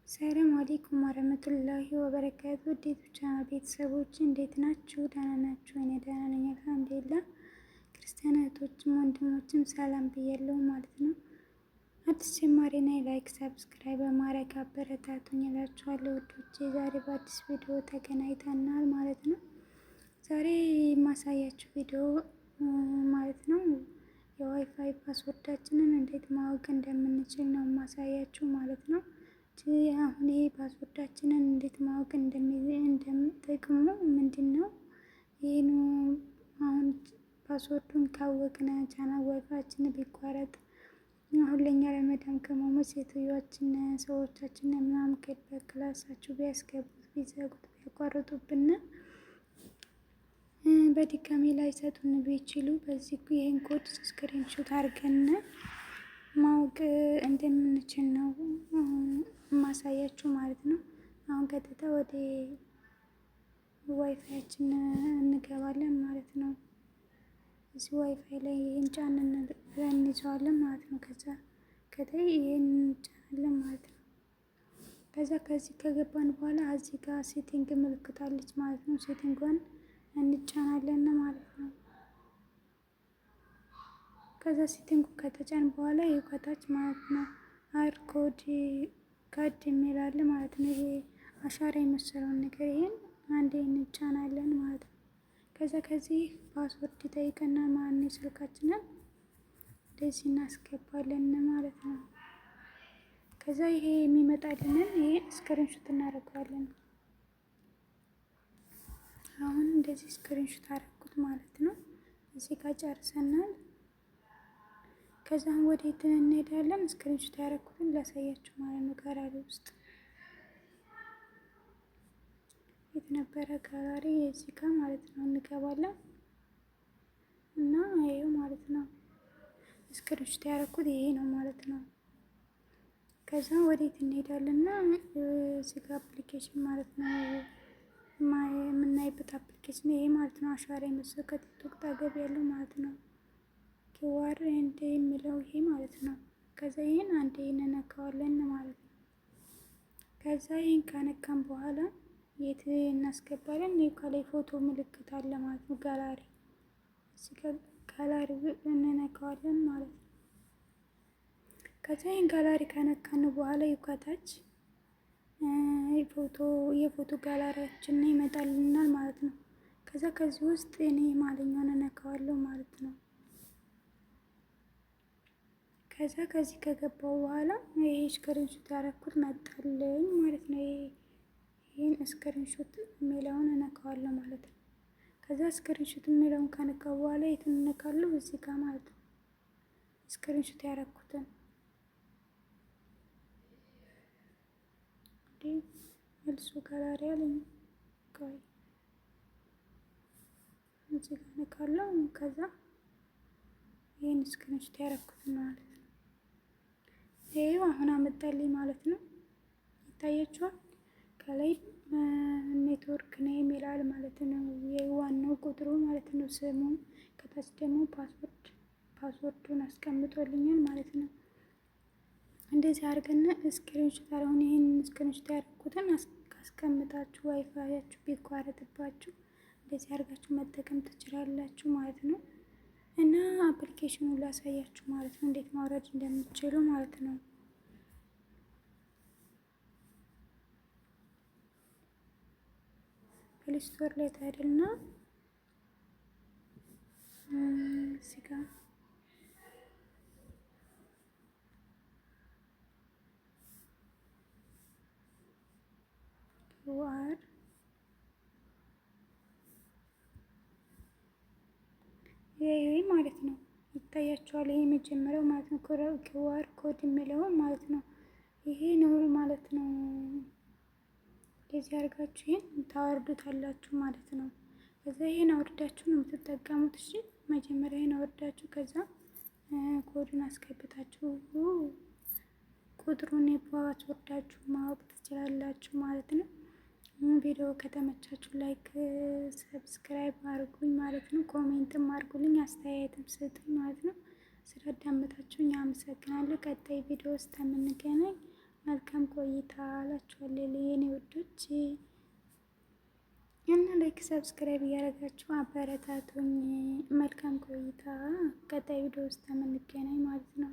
ሰላም አለይኩም ወረህመቱላሂ ወበረካቱ። ውዴቱ ቻናል ቤተሰቦች እንዴት ናችሁ? ደህና ናችሁ? እኔ ደህና ነኝ አልሐምዱሊላህ። ክርስቲያን እህቶችም ወንድሞችም ሰላም ብያለሁ ማለት ነው። አዲስ ጀማሪ ነኝ። ላይክ ሰብስክራይብ በማድረግ አበረታቱኝ እላችኋለሁ ውዶቼ። ዛሬ በአዲስ ቪዲዮ ተገናኝተናል ማለት ነው። ዛሬ የማሳያችሁ ቪዲዮ ማለት ነው የዋይፋይ ፓስወርዳችንን እንዴት ማወቅ እንደምንችል ነው የማሳያችሁ ማለት ነው። አሁን ይሄ ፓስወርዳችንን እንዴት ማወቅ እንደምጠቅሙ ምንድን ነው? ይህን አሁን ፓስወርዱን ካወቅን ቻናል ዋይፋያችን ቢቋረጥ አሁን ለኛ ለመዳም ቅመሞች ሴትዮዋችን ሰዎቻችን ምናምን በክላሳችሁ ቢያስገቡት ቢዘጉት ቢያቋርጡብን በድጋሚ ላይ ሰጡን ቢችሉ በዚህ ይህን ኮድ ስክሪንሾት አድርገን ማወቅ እንደምንችል ነው ማሳያችሁ ማለት ነው። አሁን ቀጥታ ወደ ዋይፋያችን እንገባለን ማለት ነው። እዚህ ዋይፋይ ላይ ይህን ጫን እንይዘዋለን ማለት ነው። ከዛ ከታይ ይህን እንጫናለን ማለት ነው። ከዛ ከዚህ ከገባን በኋላ እዚህ ጋር ሴቲንግ ምልክታለች ማለት ነው። ሴቲንጓን እንጫናለን ማለት ነው። ከዛ ሴቲንጉ ከተጫን በኋላ ይሄ ከታች ማለት ነው አድ ኮድ ካድ የሚላል ማለት ነው። ይሄ አሻራ የመሰለውን ነገር ይሄን አንዴ እንጫናለን ማለት ነው። ከዛ ከዚህ ፓስወርድ ይጠይቀናል ማለት ነው። ስልካችንን እንደዚህ እናስገባለን ማለት ነው። ከዛ ይሄ የሚመጣልንን ይሄ ስክሪንሾት እናደርገዋለን። አሁን እንደዚህ ስክሪንሾት አደረኩት ማለት ነው። እዚህ ጋር ጨርሰናል። ከዛም ወዴት እንሄዳለን? ስክሪንሾት ያደረኩትን ላሳያችሁ ማለት ነው። ጋላሪ ውስጥ የት ነበረ ጋላሪ? እዚህ ጋር ማለት ነው። እንገባለን እና ይሄው ማለት ነው ስክሪንሾት ያደረኩት ይሄ ነው ማለት ነው። ከዛ ወዴት እንሄዳለን? እዚህ ጋር አፕሊኬሽን ማለት ነው የምናይበት አፕሊኬሽን ይሄ ማለት ነው። አሻራ የመሰለው ከቲክቶክ አጠገብ ያለው ማለት ነው። ኪዋር ኤንድ የሚለው ይሄ ማለት ነው። ከዛ ይሄን አንዴ እንነካዋለን ማለት ነው። ከዛ ይሄን ካነካን በኋላ የት እናስገባለን? ከላይ ፎቶ ምልክት አለ ማለት ነው። ጋላሪ እዚህ ጋር ጋላሪ እንነካዋለን ማለት ነው። ከዛ ይሄን ጋላሪ ከነካን በኋላ ይከታች የፎቶ ጋላሪያችን ይመጣልናል ማለት ነው። ከዛ ከዚህ ውስጥ እኔ ማለኛውን እነካዋለሁ ማለት ነው። ከዛ ከዚህ ከገባው በኋላ ይሄ ስክሪንሾት ያደረኩት መጣልኝ ማለት ነው። ይሄን ስክሪንሾት የሚለውን እነካዋለሁ ማለት ነው። ከዛ ስክሪንሾት የሚለውን ከነካው በኋላ የቱን እነካለሁ? እዚህ ጋር ማለት ነው። ስክሪንሾት ያደረኩትን መልሶ ጋላሪ አለኝ። ቆይ እዚህ ጋር እነካለሁ። ከዛ ይሄን ስክሪንሾት ያደረኩትን ማለት ነው። ይሄው አሁን አመጣልኝ ማለት ነው። ይታያችኋል። ከላይ ኔትወርክ ኔም ይላል ማለት ነው። የዋናው ቁጥሩ ማለት ነው ስሙ። ከታች ደግሞ ፓስወርዱን አስቀምጦልኛል ማለት ነው። እንደዚህ አድርገን ስክሪንሾት አሁን ይሄን ስክሪንሾት ያደረኩትን ካስቀምጣችሁ ዋይፋያችሁ ቢቋረጥባችሁ እንደዚህ አድርጋችሁ መጠቀም ትችላላችሁ ማለት ነው። እና አፕሊኬሽኑን ላሳያችሁ ማለት ነው እንዴት ማውረድ እንደምትችሉ ማለት ነው። ፕሌይ ስቶር ላይ ታሄዱና እዚህ ጋር ኪዋር ይሄ ማለት ነው ይታያችኋል። ይሄ የመጀመሪያው ማለት ነው ኪዋር ኮድ የሚለው ማለት ነው። ይሄ ነው ማለት ነው። እንደዚህ አድርጋችሁ ይሄን ታወርዱታላችሁ ማለት ነው። ከዛ ይሄን አውርዳችሁ ነው የምትጠቀሙት። እሺ መጀመሪያ ይሄን አውርዳችሁ ከዛ ኮዱን አስገብታችሁ ቁጥሩን የፓስወርዳችሁ ማወቅ ትችላላችሁ ማለት ነው። ቪዲዮ ከተመቻችሁ ላይክ ሰብስክራይብ አድርጉኝ ማለት ነው። ኮሜንትም አድርጉልኝ አስተያየትም ስጡኝ ማለት ነው። ስላዳመጣችሁኝ አመሰግናለሁ። ቀጣይ ቪዲዮ ውስጥ የምንገናኝ መልካም ቆይ ቆይታ እላችኋለሁ የኔ ውዶች። እና ላይክ ሰብስክራይብ እያደረጋችሁ አበረታቱኝ። መልካም ቆይታ። ቀጣይ ቪዲዮ ውስጥ የምንገናኝ ማለት ነው።